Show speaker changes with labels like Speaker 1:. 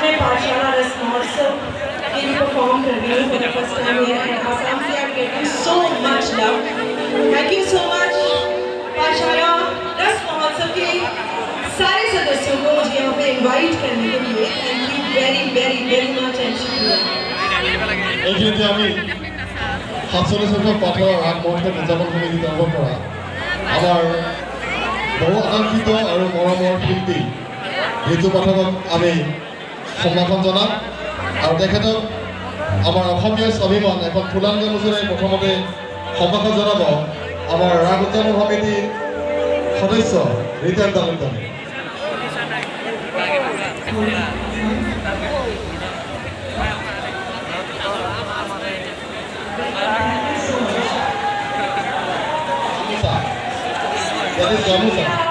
Speaker 1: में पाठशाला रस महोत्सव के लिए परफॉर्म कर रही हूँ for the first time here and Assam से I'm getting so much love. Thank you so much पाठशाला रस महोत्सव के सारे सदस्यों को मुझे यहाँ पे इनवाइट करने के लिए thank you very very very much and शुक्रिया।
Speaker 2: এইখিনিতে আমি 47 সংখ্যক পাঠৰ ৰাগ মহোৎসৱ উদযাপন সমিতি তৰফৰ পৰা আমাৰ বহু আকাংক্ষিত আৰু মৰমৰ শিল্পী ঋতু পাঠকক আমি সম্ভাষণ জনাম আৰু তেখেতক আমাৰ অসমীয়া স্বাভিমান এখন ফুলান গামোচেৰে প্ৰথমতে সম্ভাষণ জনাব আমাৰ ৰাগ উদযাপন সমিতিৰ সদস্য ৰিটাৰ্ণ তালুকদাৰে। That is Gamusa.